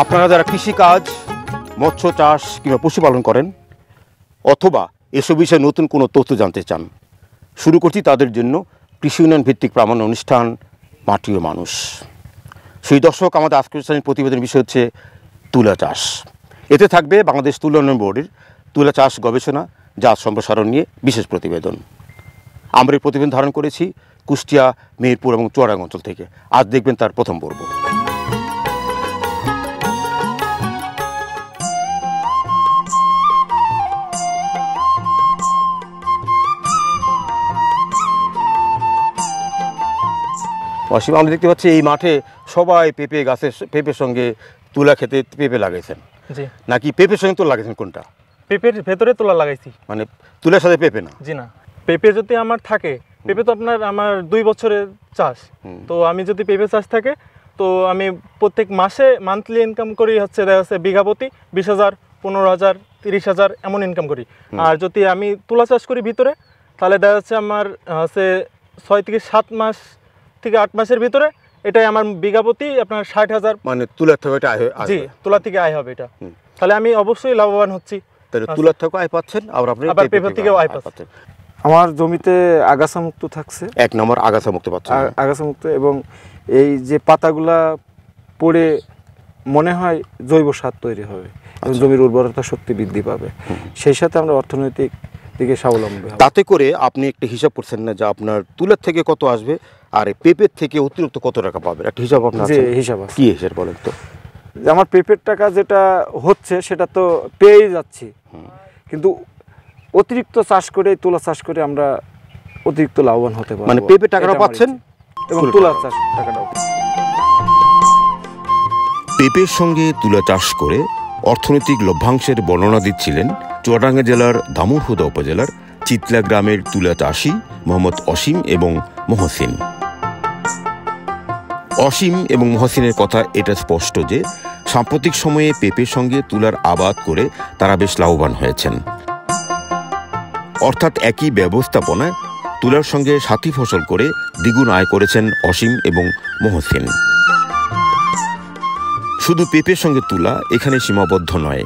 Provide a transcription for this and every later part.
আপনারা যারা কৃষিকাজ, মৎস্য চাষ কিংবা পশুপালন করেন অথবা এসব বিষয়ে নতুন কোনো তথ্য জানতে চান, শুরু করছি তাদের জন্য কৃষি উন্নয়ন ভিত্তিক প্রামাণ্য অনুষ্ঠান মাটি ও মানুষ। সেই দর্শক, আমাদের আজকের প্রতিবেদনের বিষয় হচ্ছে তুলা চাষ। এতে থাকবে বাংলাদেশ তুলা উন্নয়ন বোর্ডের তুলা চাষ গবেষণা জাত সম্প্রসারণ নিয়ে বিশেষ প্রতিবেদন। আমরা এই প্রতিবেদন ধারণ করেছি কুষ্টিয়া, মেহেরপুর এবং চুয়াডাঙ্গা অঞ্চল থেকে। আজ দেখবেন তার প্রথম পর্ব। অসীম, আমরা দেখতে পাচ্ছি এই মাঠে সবাই পেঁপের সঙ্গে তুলা খেতে পেঁপে লাগাইছেন। জি। নাকি পেঁপের সঙ্গে তুলা লাগাইছেন? কোনটা? পেঁপের ভেতরে তুলা লাগাইছি। মানে তুলার সাথে পেঁপে না? জি না, পেঁপে যদি আমার থাকে, পেঁপে তো আমার 2 বছরের চাষ, তো আমি যদি পেঁপে চাষ থাকে তো আমি প্রত্যেক মাসে মান্থলি ইনকাম করি হচ্ছে দেখা যাচ্ছে বিঘা প্রতি 20,000, 15,000, 30,000 এমন ইনকাম করি। আর যদি আমি তুলা চাষ করি ভিতরে, তাহলে দেখা যাচ্ছে আমার হচ্ছে 6 থেকে 7 মাস থেকে 8 মাসের ভিতরে এটাই আমার বিঘা প্রতি আপনার 60,000। মানে তুলার থেকে এটা আয়? জি, তুলা থেকে আয় হবে এটা। তাহলে আমি অবশ্যই লাভবান হচ্ছি। তাহলে তুলার থেকে আয় পাচ্ছেন, আবার পেঁপে থেকেও আয় পাচ্ছেন। আমার জমিতে আগাছা মুক্ত থাকছে। 1 নম্বর আগাছা মুক্ত পাচ্ছেন। আগাছা মুক্ত, এবং এই যে পাতাগুলা পড়ে মনে হয় জৈব সার তৈরি হবে এবং জমির উর্বরতা শক্তি বৃদ্ধি পাবে। সেই সাথে আমরা অর্থনৈতিক দিকে স্বাবলম্বী হব। তাতে করে আপনি একটা হিসাব করছেন না যে আপনার তুলার থেকে কত আসবে আর পেঁপের থেকে অতিরিক্ত কত টাকা পাবেন? একটা হিসাব আপনার? যে হিসাব আছে। কি হিসাব বলেন তো? আমার পেঁপের টাকা যেটা হচ্ছে সেটা তো পেয়েই যাচ্ছি, কিন্তু অতিরিক্ত চাষ করে, তুলা চাষ করে আমরা অতিরিক্ত লাভবান হতে পারবো। মানে পেঁপের টাকাটা পাচ্ছেন এবং তুলা চাষ টাকাটাও। পেঁপের সঙ্গে তুলা চাষ করে অর্থনৈতিক লভ্যাংশের বর্ণনা দিচ্ছিলেন চুয়াডাঙ্গা জেলার দামুড়হুদা উপজেলার চিতলা গ্রামের তুলা চাষী মোহাম্মদ অসীম এবং মহসিন। অসীম এবং মহসিনের কথা এটা স্পষ্ট যে সাম্প্রতিক সময়ে পেঁপের সঙ্গে তুলার আবাদ করে তারা বেশ লাভবান হয়েছেন। অর্থাৎ একই ব্যবস্থাপনায় তুলার সঙ্গে সাথী ফসল করে দ্বিগুণ আয় করেছেন অসীম এবং মহসিন। শুধু পেঁপের সঙ্গে তুলা এখানে সীমাবদ্ধ নয়।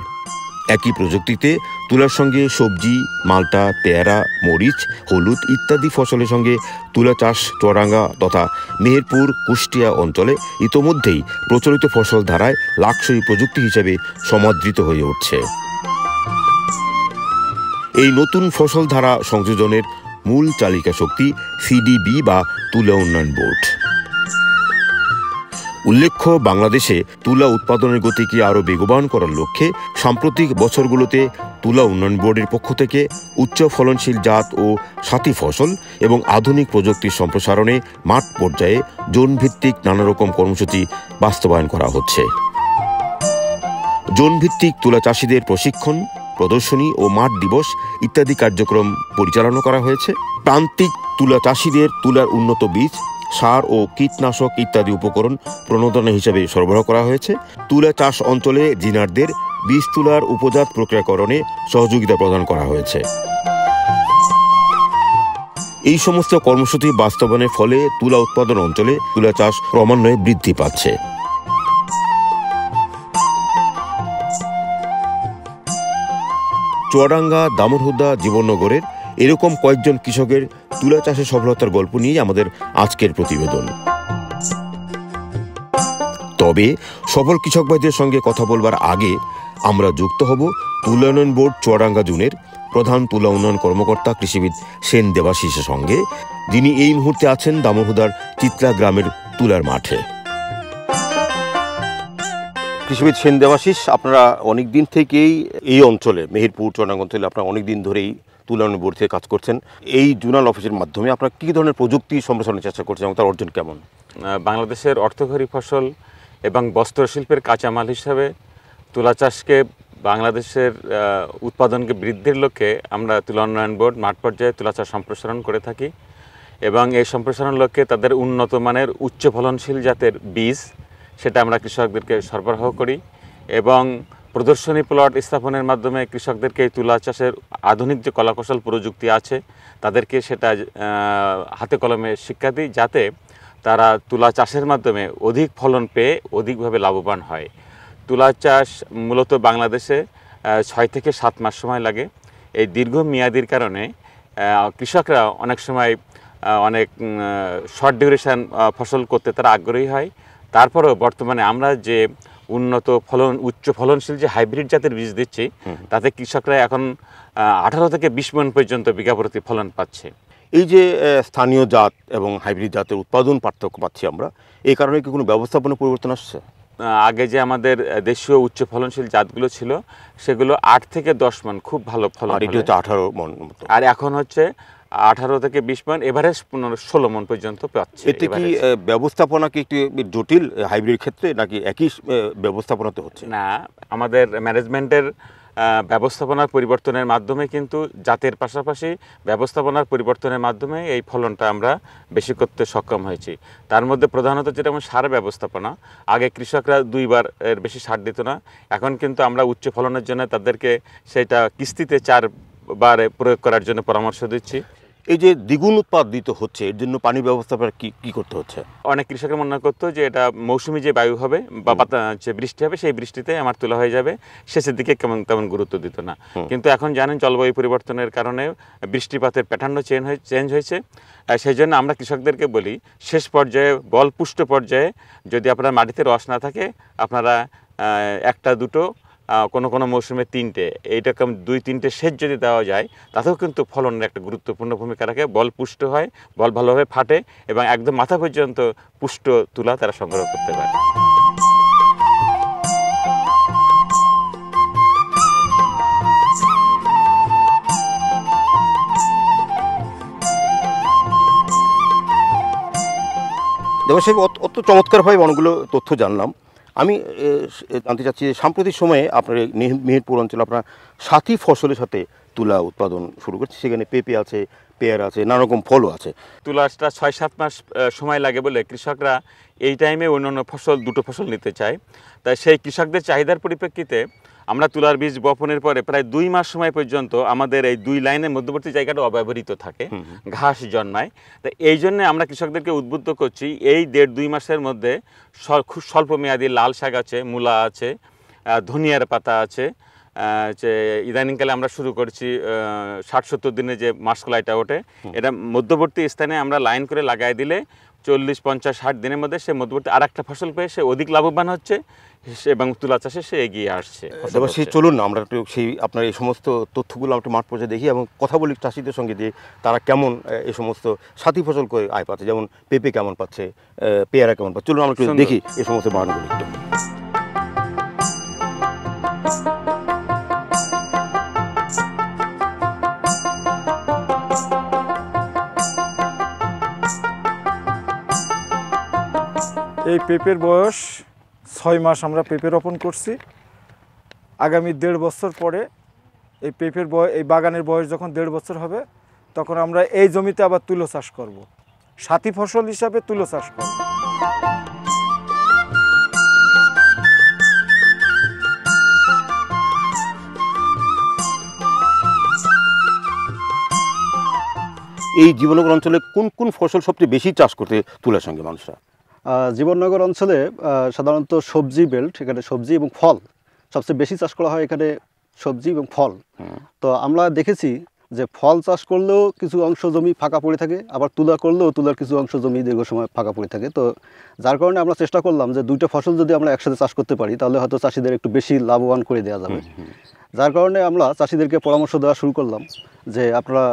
একই প্রযুক্তিতে তুলার সঙ্গে সবজি, মালটা, পেয়ারা, মরিচ, হলুদ ইত্যাদি ফসলের সঙ্গে তুলা চাষ চুয়াডাঙ্গা তথা মেহেরপুর, কুষ্টিয়া অঞ্চলে ইতোমধ্যেই প্রচলিত ফসল ধারায় লাক্সই প্রযুক্তি হিসেবে সমাদৃত হয়ে উঠছে। এই নতুন ফসল ধারা সংযোজনের মূল চালিকা শক্তি সিডিবি বা তুলা উন্নয়ন বোর্ড। উল্লেখ্য, বাংলাদেশে তুলা উৎপাদনের গতিকে আরও বেগবান করার লক্ষ্যে সাম্প্রতিক বছরগুলোতে তুলা উন্নয়ন বোর্ডের পক্ষ থেকে উচ্চ ফলনশীল জাত ও সাথী ফসল এবং আধুনিক প্রযুক্তির সম্প্রসারণে মাঠ পর্যায়ে জোনভিত্তিক নানা রকম কর্মসূচি বাস্তবায়ন করা হচ্ছে। জোনভিত্তিক তুলা চাষিদের প্রশিক্ষণ, প্রদর্শনী ও মাঠ দিবস ইত্যাদি কার্যক্রম পরিচালনা করা হয়েছে। প্রান্তিক তুলা চাষিদের তুলার উন্নত বীজ, সার ও কীটনাশক ইত্যাদি উপকরণ প্রণোদনা হিসেবে সরবরাহ করা হয়েছে। তুলা চাষ অঞ্চলে জিনারদের বীজ তুলার উপজাত প্রক্রিয়াকরণে সহযোগিতা প্রদান করা হয়েছে। এই সমস্ত কর্মসূচি বাস্তবায়নের ফলে তুলা উৎপাদন অঞ্চলে তুলা চাষ ক্রমান্বয়ে বৃদ্ধি পাচ্ছে। চুয়াডাঙ্গা, দামুড়হুদা, জীবননগরের এরকম কয়েকজন কৃষকের তুলা চাষে সফলতার গল্প নিয়ে আমাদের আজকের প্রতিবেদন। তবে সফল কৃষক ভাইদের সঙ্গে কথা বলবার আগে আমরা যুক্ত হব তুলা উন্নয়ন বোর্ড চুয়াডাঙ্গা জোনের প্রধান তুলা উন্নয়ন কর্মকর্তা কৃষিবিদ সেন দেবাশিসের সঙ্গে, যিনি এই মুহূর্তে আছেন দামুড়হুদার চিতলা গ্রামের তুলার মাঠে। কৃষিবিদ সেন দেবাশিস, আপনারা অনেক দিন থেকেই এই অঞ্চলে, মেহেরপুর, চুয়াডাঙ্গা অঞ্চলে আপনারা অনেক দিন ধরেই তুলা উন্নয়ন বোর্ড থেকে কাজ করছেন। এই জোনাল অফিসের মাধ্যমে আপনারা কী ধরনের প্রযুক্তি সম্প্রসারণের চেষ্টা করছেন এবং তার অর্জন কেমন? বাংলাদেশের অর্থকরী ফসল এবং বস্ত্রশিল্পের কাঁচামাল হিসাবে তুলা চাষকে বাংলাদেশের উৎপাদনকে বৃদ্ধির লক্ষ্যে আমরা তুলা উন্নয়ন বোর্ড মাঠ পর্যায়ে তুলা চাষ সম্প্রসারণ করে থাকি এবং এই সম্প্রসারণ লক্ষ্যে তাদের উন্নত মানের উচ্চ ফলনশীল জাতের বীজ সেটা আমরা কৃষকদেরকে সরবরাহ করি এবং প্রদর্শনী প্লট স্থাপনের মাধ্যমে কৃষকদেরকে এই তুলা চাষের আধুনিক যে কলাকৌশল প্রযুক্তি আছে তাদেরকে সেটা হাতে কলমে শিক্ষা দিই, যাতে তারা তুলা চাষের মাধ্যমে অধিক ফলন পেয়ে অধিকভাবে লাভবান হয়। তুলা চাষ মূলত বাংলাদেশে 6 থেকে 7 মাস সময় লাগে। এই দীর্ঘ মেয়াদির কারণে কৃষকরা অনেক সময় অনেক শর্ট ডিউরেশন ফসল করতে তারা আগ্রহী হয়। তারপরেও বর্তমানে আমরা যে উন্নত ফলন উচ্চ ফলনশীল যে হাইব্রিড জাতের বীজ দিচ্ছি তাতে কৃষকরা এখন 18 থেকে 20 মণ পর্যন্ত বিঘা প্রতি ফলন পাচ্ছে। এই যে স্থানীয় জাত এবং হাইব্রিড জাতের উৎপাদন পার্থক্য পাচ্ছি আমরা, এই কারণে কি কোনো ব্যবস্থাপনা পরিবর্তন আসছে? আগে যে আমাদের দেশীয় উচ্চ ফলনশীল জাতগুলো ছিল সেগুলো 8 থেকে 10 মণ খুব ভালো ফলন, আর এটি হচ্ছে 18 মণ মতো, আর এখন হচ্ছে 18 থেকে 20 মণ, এভারেজ 15-16 মণ পর্যন্ত পাচ্ছে। এতে কি ব্যবস্থাপনা কি একটু জটিল হাইব্রিড ক্ষেত্রে, নাকি একই ব্যবস্থাপনাতে হচ্ছে? না, আমাদের ম্যানেজমেন্টের ব্যবস্থাপনার পরিবর্তনের মাধ্যমে কিন্তু জাতের পাশাপাশি ব্যবস্থাপনার পরিবর্তনের মাধ্যমে এই ফলনটা আমরা বেশি করতে সক্ষম হয়েছি। তার মধ্যে প্রধানত যেরকম সার ব্যবস্থাপনা, আগে কৃষকরা 2 বার এর বেশি সার দিত না, এখন কিন্তু আমরা উচ্চ ফলনের জন্য তাদেরকে সেটা কিস্তিতে 4 বারে প্রয়োগ করার জন্য পরামর্শ দিচ্ছি। এই যে দ্বিগুণ উৎপাদিত হচ্ছে, এর জন্য পানি ব্যবস্থাপনা কি করতে হচ্ছে? অনেক কৃষকের মনে করতো যে এটা মৌসুমি যে বায়ু হবে বা যে বৃষ্টি হবে সেই বৃষ্টিতে আমার তোলা হয়ে যাবে, শেষের দিকে তেমন গুরুত্ব দিত না। কিন্তু এখন জানেন জলবায়ু পরিবর্তনের কারণে বৃষ্টিপাতের প্যাটার্নও চেঞ্জ হয়েছে। সেই জন্য আমরা কৃষকদেরকে বলি শেষ পর্যায়ে বল পুষ্ট পর্যায়ে যদি আপনার মাটিতে রস না থাকে আপনারা 1-2 কোনো মৌসুমে 3টে, এইরকম 2-3টে সেচ যদি দেওয়া যায় তাতেও কিন্তু ফলনের একটা গুরুত্বপূর্ণ ভূমিকা রাখে। বল পুষ্ট হয়, বল ভালোভাবে ফাটে এবং একদম মাথা পর্যন্ত পুষ্ট তুলা তারা সংগ্রহ করতে পারে। দেবা সাহেব, অত চমৎকারভাবে অনেকগুলো তথ্য জানলাম। আমি জানতে চাচ্ছি যে সাম্প্রতিক সময়ে আপনার মেহেরপুর অঞ্চলে আপনার সাথী ফসলের সাথে তুলা উৎপাদন শুরু করছে, সেখানে পেঁপে আছে, পেয়ারা আছে, নানা রকম ফলও আছে। তুলাটা 6-7 মাস সময় লাগে বলে কৃষকরা এই টাইমে অন্যান্য ফসল 2টো ফসল নিতে চায়। তাই সেই কৃষকদের চাহিদার পরিপ্রেক্ষিতে আমরা তুলার বীজ বপনের পরে প্রায় 2 মাস সময় পর্যন্ত আমাদের এই 2 লাইনের মধ্যবর্তী জায়গাটা অব্যবহৃত থাকে, ঘাস জন্মায়। তাই এই জন্য আমরা কৃষকদেরকে উদ্বুদ্ধ করছি এই 1.5-2 মাসের মধ্যে খুব স্বল্প মেয়াদী লাল শাক আছে, মূলা আছে, ধনিয়ার পাতা আছে। যে ইদানিংকালে আমরা শুরু করছি 60-70 দিনে যে মাসকলাইটা ওঠে, এটা মধ্যবর্তী স্থানে আমরা লাইন করে লাগাই দিলে 40-50-60 দিনের মধ্যে সে মধ্যবর্তী আর একটা ফসল পেয়ে সে অধিক লাভবান হচ্ছে এবং তুলা চাষে সে এগিয়ে আসছে। এবার সেই চলুন না আমরা একটু সেই আপনার এই সমস্ত তথ্যগুলো আমরা মাঠ পর্যায়ে দেখি এবং কথা বলি চাষিদের সঙ্গে যে তারা কেমন এই সমস্ত সাথী ফসল করে আয় পাচ্ছে, যেমন পেঁপে কেমন পাচ্ছে, পেয়ারা কেমন পাচ্ছে। চলুন আমরা একটু দেখি এই সমস্ত বাগানগুলো একটু। এই পেঁপের বয়স 6 মাস আমরা পেঁপে রোপণ করছি। আগামী 1.5 বছর পরে এই এই বাগানের বয়স যখন 1.5 বছর হবে তখন আমরা এই জমিতে আবার তুলো চাষ করব, সাথী ফসল হিসাবে তুলো চাষ করব। এই জীবননগর অঞ্চলে কোন কোন ফসল সবচেয়ে বেশি চাষ করতে তুলার সঙ্গে মানুষরা? জীবননগর অঞ্চলে সাধারণত সবজি বেল্ট, এখানে সবজি এবং ফল সবচেয়ে বেশি চাষ করা হয়, এখানে সবজি এবং ফল। তো আমরা দেখেছি যে ফল চাষ করলেও কিছু অংশ জমি ফাঁকা পড়ে থাকে, আবার তুলা করলেও তুলার কিছু অংশ জমি দীর্ঘ সময় ফাঁকা পড়ে থাকে। তো যার কারণে আমরা চেষ্টা করলাম যে 2টা ফসল যদি আমরা একসাথে চাষ করতে পারি তাহলে হয়তো চাষিদের একটু বেশি লাভবান করে দেওয়া যাবে। যার কারণে আমরা চাষিদেরকে পরামর্শ দেওয়া শুরু করলাম যে আপনারা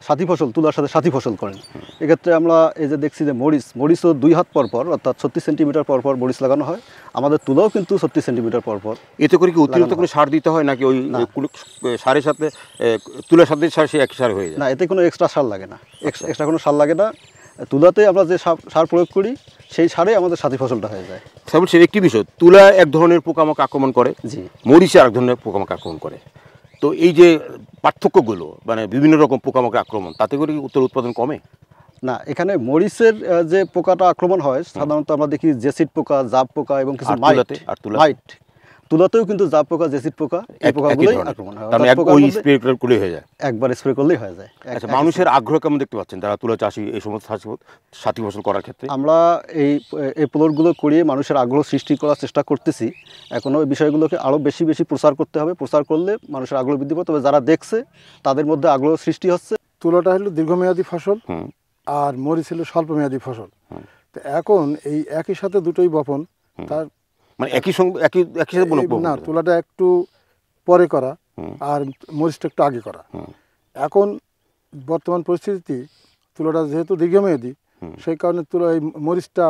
সাথী ফসল, তুলার সাথে সাথী ফসল করেন। এক্ষেত্রে আমরা এই যে দেখছি যে মরিচও 2 হাত পরপর অর্থাৎ 36 সেন্টিমিটার পরপর মরিচ লাগানো হয়, আমাদের তুলাও কিন্তু 36 সেন্টিমিটার পরপর। এতে করে কি অতিরিক্ত কোনো সার দিতে হয় নাকি ওই সারের সাথে তুলার সাথে সার সে এক সার হয়ে যায়? না, এতে কোনো এক্সট্রা সার লাগে না, এক্সট্রা কোনো সার লাগে না। তুলাতে আমরা যে সার প্রয়োগ করি সেই সারে আমাদের সাথী ফসলটা হয়ে যায়। সে একটি বিষয়, তুলা এক ধরনের পোকামাকড় আক্রমণ করে, জি, মরিচে আরেক ধরনের পোকামাকড় আক্রমণ করে। তো এই যে পার্থক্যগুলো মানে বিভিন্ন রকম পোকামাকড় আক্রমণ, তাতে করে কি উৎপাদন কমে? না, এখানে মরিচের যে পোকাটা আক্রমণ হয় সাধারণত আমরা দেখি জেসিড পোকা, জাব পোকা এবং কিছু মাইট। তুলাতেও কিন্তু জাপ পোকা, জেসিড পোকা, এই একই পোকাগুলোই ধরনের। আক্রমণ হয়। তার মানে অর্থাৎ পোকার ওই মধ্যে স্প্রে করলেই হয়ে যায়। একবার স্প্রে করলেই হয়ে যায়। আচ্ছা, মানুষের আগ্রহ কেমন দেখতে পাচ্ছেন যারা তুলা চাষি এই সমস্ত সাথী ফসল করার ক্ষেত্রে? আমরা এই প্লটগুলো করিয়ে মানুষের আগ্রহ সৃষ্টি করার চেষ্টা করতেছি। এখনও এই বিষয়গুলোকে আরও বেশি বেশি প্রচার করতে হবে। প্রচার করলে মানুষের আগ্রহ বৃদ্ধি পাবে, তবে যারা দেখছে তাদের মধ্যে আগ্রহ সৃষ্টি হচ্ছে। তুলাটা হলো দীর্ঘমেয়াদী ফসল, হুম। আর মরিচ হলো স্বল্পমেয়াদী ফসল। তো এখন এই একই সাথে দুটোই বপন, তার মানে একই সঙ্গে একই সাথে না, তুলাটা একটু পরে করা আর মরিচটা একটু আগে করা। এখন বর্তমান পরিস্থিতি তুলাটা যেহেতু দীর্ঘমেয়াদী, সেই কারণে এই মরিচটা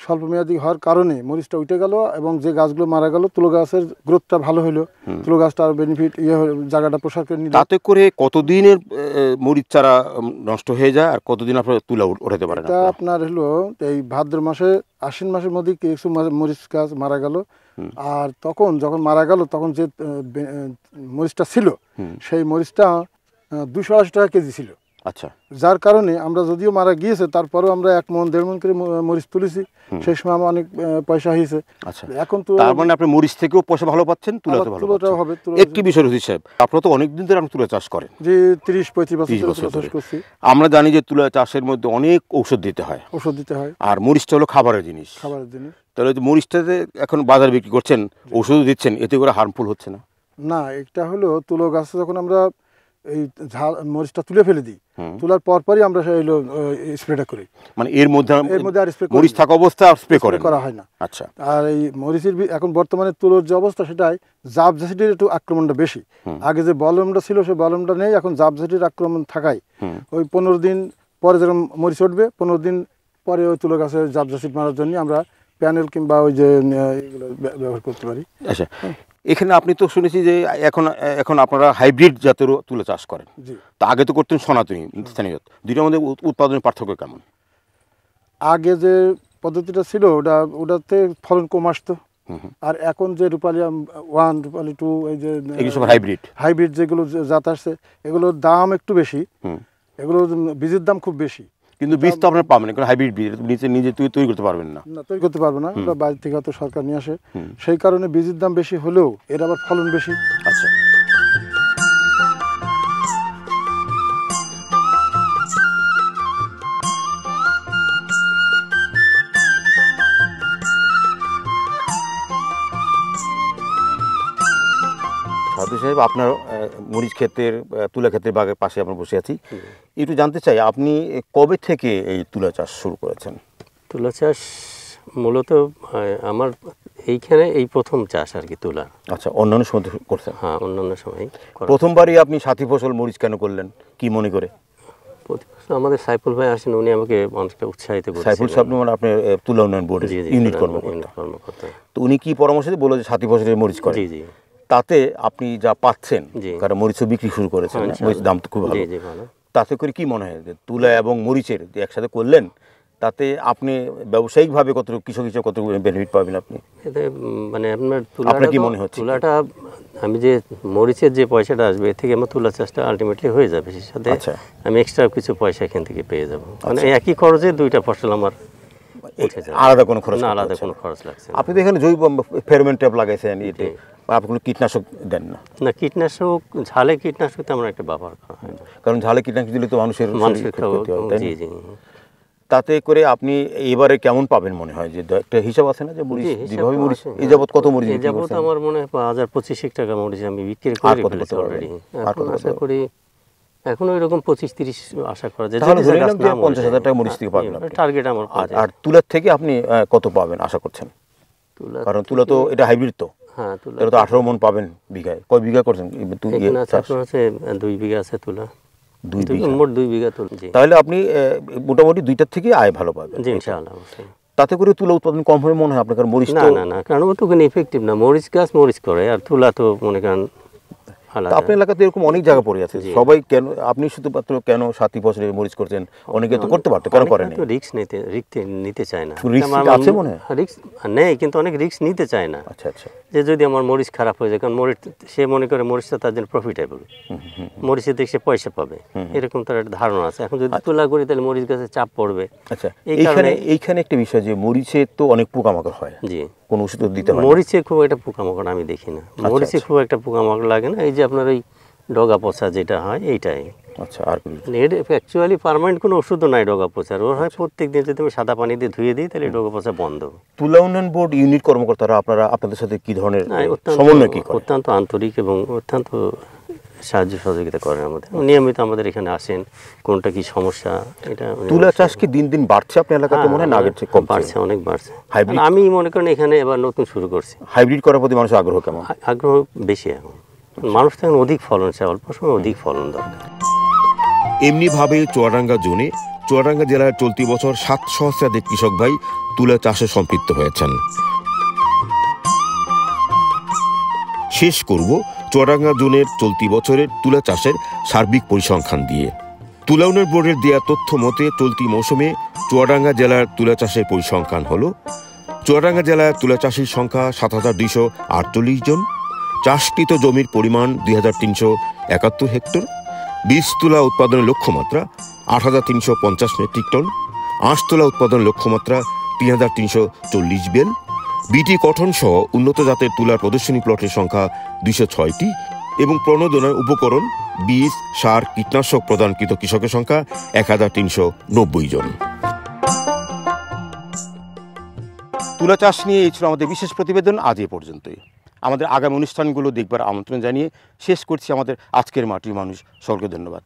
স্বল্পমেয়াদী হওয়ার কারণে মরিচটা উঠে গেল এবং যে গাছগুলো মারা গেল, তুলো গাছের গ্রোথটা ভালো হলো, তুলো গাছটা আরও বেনিফিট জায়গাটা প্রসার করে নিল। তাতে করে কতদিনের মরিচ চারা নষ্ট হয়ে যায় আর কতদিন আপনার তুলা উঠাতে পারেন? এটা আপনার হলো এই ভাদ্র মাসে, আশ্বিন মাসের মধ্যে কিছু মরিচ গাছ মারা গেল, আর যখন মারা গেল তখন যে মরিচটা ছিল সেই মরিচটা 280 টাকা কেজি ছিল। আচ্ছা, যার কারণে আমরা যদিও মারা গিয়েছে তারপরেও আমরা 1 মণ 1.5 মণ করে মরিচ তুলেছি। সেই সময় আমার অনেক পয়সা হয়েছে। আচ্ছা, এখন তো তার মানে আপনি মরিচ থেকেও পয়সা ভালো পাচ্ছেন, তুলাতে ভালো তুলাটাও হবে। পাচ্ছেন। একটি বিষয় রয়েছে সাহেব, আপনারা তো অনেকদিন ধরে আপনি তুলা চাষ করেন, যে 30-35 বছর 30 বছর তুলা চাষ ধরে। করছি। আমরা জানি যে তুলা চাষের মধ্যে অনেক ঔষধ দিতে হয়, ওষুধ দিতে হয়, আর মরিচটা হলো খাবারের জিনিস। খাবারের জিনিস। তাহলে যে মরিচটাতে এখন বাজার বিক্রি করছেন, ঔষধ দিচ্ছেন, এতে করে হার্মফুল হচ্ছে না? না, এটা হলো তুলো গাছে যখন আমরা এই মরিচটা তুলে ফেলে দিই, তোলার পরপরই আমরা স্প্রেটা করি। মানে এর মধ্যে আর স্প্রে মরিচ থাকা অবস্থা স্প্রে করা হয় না। আচ্ছা, আর এই মরিচের এখন বর্তমানে তুলোর যে অবস্থা, সেটাই জাপ ঝাঁসিটির একটু আক্রমণটা বেশি। আগে যে বলমটা ছিল সেই বলমটা নেই, এখন জাপ ঝাঁসিটির আক্রমণ থাকায় ওই 15 দিন পরে যেরকম মরিচ উঠবে, 15 দিন পরে ওই তুলো গাছে জাপ ঝাঁসিট মারার জন্য আমরা প্যানেল কিংবা ওই যে এগুলো ব্যবহার করতে পারি। আচ্ছা, এখানে আপনি তো শুনেছি যে এখন আপনারা হাইব্রিড জাতেরও তুলা চাষ করেন। জি। তো আগে তো করতেন সনাতনী, স্থানীয়। দুইটার মধ্যে উৎপাদনের পার্থক্য কেমন? আগে যে পদ্ধতিটা ছিল ওটাতে ফলন কম আসতো, আর এখন যে রূপালী 1, রূপালী 2, এই যে এগুলো সব হাইব্রিড যেগুলো জাত আসছে, এগুলোর দাম একটু বেশি, এগুলো বীজের দাম খুব বেশি। কিন্তু বীজ তো আপনারা পাবেন, কারণ হাইব্রিড বীজ নিজে তৈরি করতে পারবেন না। তৈরি করতে পারবো না, ওটা বাইরে থেকে হয়তো সরকার নিয়ে আসে। সেই কারণে বীজের দাম বেশি হলেও এর আবার ফলন বেশি। আচ্ছা, সাধু সাহেব, আপনার মরিচ ক্ষেতের তুলা ক্ষেতের বাগের পাশে আমরা বসে আছি। একটু জানতে চাই, আপনি কবে থেকে এই তুলা চাষ শুরু করেছেন? তুলা চাষ মূলত আমার এইখানে এই প্রথম চাষ আর কি, তুলা। আচ্ছা, অন্যান্য সময় করছেন? হ্যাঁ, অন্যান্য সময়। প্রথমবারই আপনি সাথী ফসল মরিচ কেন করলেন, কি মনে করে? আমাদের সাইফুল ভাই আসেন, উনি আমাকে অনেকটা উৎসাহিত করেছেন। সাইফুল সাহেব মানে আপনার তুলা উন্নয়ন বোর্ডের ইউনিট কর্মকর্তা। তো উনি কি পরামর্শ দিয়ে বললো যে সাথী ফসলের মরিচ করে? জি জি। তাতে আপনি যা পাচ্ছেন, কারণ মরিচও বিক্রি শুরু করেছেন, মরিচ দাম তো খুব ভালো। তাতে করে কি মনে হয় যে তুলা এবং মরিচের যে একসাথে করলেন, তাতে আপনি ব্যবসায়িকভাবে কত কত বেনিফিট পাবেন আপনি? এতে মানে আপনার কি মনে হচ্ছে? তুলাটা আমি যে মরিচের যে পয়সাটা আসবে এর থেকে আমার তুলা চাষটা আলটিমেটলি হয়ে যাবে, সেই সাথে আমি এক্সট্রা কিছু পয়সা এখান থেকে পেয়ে যাবো। মানে একই খরচে দুইটা ফসল আমার আলাদা কোনো খরচ? না, আলাদা কোনো খরচ লাগছে না। আপনি তো এখানে জৈব ফেরোমন ট্যাপ লাগাইছেন, এতে আপনি কোনো কীটনাশক দেন না? না, কীটনাশক, ঝালে কীটনাশক তেমন একটা ব্যবহার করা হয় না, কারণ ঝালে কীটনাশক দিলে তো মানুষের জি জি। তাতে করে আপনি এবারে কেমন পাবেন মনে হয়? যে একটা হিসাব আছে না যে মরিচ যেভাবে মরিচ এই যাবত কত মরিচ এই যাবত আমার মনে হয় 1025 টাকা মরিচ আমি বিক্রি করে ফেলেছি অলরেডি। এখন আশা করি এখন ওই রকম 25-30 আশা করা যায়। তাহলে ধরে নিলাম যে 50,000 টাকা মরিচ থেকে পাবেন আপনি, টার্গেট আমার। আর তুলার থেকে আপনি কত পাবেন আশা করছেন? কারণ তুলা তো এটা হাইব্রিড, তো হ্যাঁ, তুলা তো 18 মণ পাবেন বিঘায়। কয় বিঘা করছেন? আপনার আছে 2 বিঘা আছে তুলা, 2 বিঘা, মোট 2 বিঘা তুলা। তাহলে আপনি মোটামুটি দুইটার থেকে আয় ভালো পাবেন জি, ইনশাআল্লাহ। তাতে করে তুলা উৎপাদন কম হবে মনে হয় আপনার? কারণ মরিচ না না না, কারণ ও তো কোনো ইফেক্টিভ না, মরিচ গাছ মরিচ করে, আর তুলা তো মনে করেন আলাদা। আপনার এলাকাতে এরকম অনেক জায়গা পড়ে আছে, সবাই কেন আপনি শুধুমাত্র কেন সাথী ফসলের মরিচ করছেন? অনেকে তো করতে পারতো, কেন করেন? রিস্ক নিতে চায় না। রিস্ক আছে মনে হয়? রিস্ক নেই, কিন্তু অনেক রিস্ক নিতে চায় না। আচ্ছা আচ্ছা। যে যদি আমার মরিচ খারাপ হয়ে যায়, কারণ মরিচ সে মনে করে মরিচটা তার জন্য প্রফিটেবল, মরিচের দিকে সে পয়সা পাবে, এরকম তার একটা ধারণা আছে। এখন যদি তুলা করি তাহলে মরিচ গাছে চাপ পড়বে। আচ্ছা, এইখানে একটা বিষয় যে মরিচে তো অনেক পোকামাকড় হয়, জি, কোন ওষুধ দিতে হয়? মরিচে খুব একটা পোকামাকড় আমি দেখি না, মরিচে খুব একটা পোকামাকড় লাগে না। এই যে আপনার ওই ডগা পচা যেটা হয় এইটাই। আচ্ছা, আর এর অ্যাকচুয়ালি পার্মানেন্ট কোনো ওষুধও নাই ডগা পচার। ওর হয় প্রত্যেক দিন যদি আমি সাদা পানি দিয়ে ধুয়ে দিই তাহলে ডগা পচা বন্ধ। তুলা উন্নয়ন বোর্ড ইউনিট কর্মকর্তারা আপনাদের সাথে কি ধরনের সমন্বয় কি করে? অত্যন্ত আন্তরিক এবং অত্যন্ত সাহায্য সহযোগিতা করেন আমাদের। নিয়মিত আমাদের এখানে আসেন, কোনটা কি সমস্যা এটা। তুলা চাষ কি দিন দিন বাড়ছে আপনার এলাকাতে? মনে হয় না আগের চেয়ে কম বাড়ছে, অনেক বাড়ছে। হাইব্রিড আমি মনে করেন এখানে এবার নতুন শুরু করছি। হাইব্রিড করার প্রতি মানুষের আগ্রহ কেমন? আগ্রহ বেশি। এখন মানুষ তো এখন অধিক ফলন চায়, অল্প সময় অধিক ফলন দরকার। এমনিভাবে চুয়াডাঙ্গা জোনে চুয়াডাঙ্গা জেলার চলতি বছর 7 সহস্রাধিক কৃষক ভাই তুলা চাষে সম্পৃক্ত হয়েছেন। শেষ করব চুয়াডাঙ্গা জোনের চলতি বছরের তুলা চাষের সার্বিক পরিসংখ্যান দিয়ে। তুলা উন্নয়ন বোর্ডের দেয়া তথ্য মতে চলতি মৌসুমে চুয়াডাঙ্গা জেলার তুলা চাষের পরিসংখ্যান হল: চুয়াডাঙ্গা জেলার তুলা চাষির সংখ্যা ৭,২৪৮ জন, চাষকৃত জমির পরিমাণ ২,৩৭১ হেক্টর, বীজ তুলা উৎপাদনের লক্ষ্যমাত্রা ৮,৩৫০ মেট্রিক টন, আঁশ তুলা উৎপাদনের লক্ষ্যমাত্রা ৩,৩৪০ বেল, বিটি কটন সহ উন্নত জাতের তুলার প্রদর্শনী প্লটের সংখ্যা ২০৬টি এবং প্রণোদনার উপকরণ, বীজ, সার, কীটনাশক প্রদানকৃত কৃষকের সংখ্যা ১,৩৯০ জন। তুলা চাষ নিয়ে এই ছিল আমাদের বিশেষ প্রতিবেদন। আজ এ পর্যন্তই। আমাদের আগামী অনুষ্ঠানগুলো দেখবার আমন্ত্রণ জানিয়ে শেষ করছি আমাদের আজকের মাটির মানুষ। সকলকে ধন্যবাদ।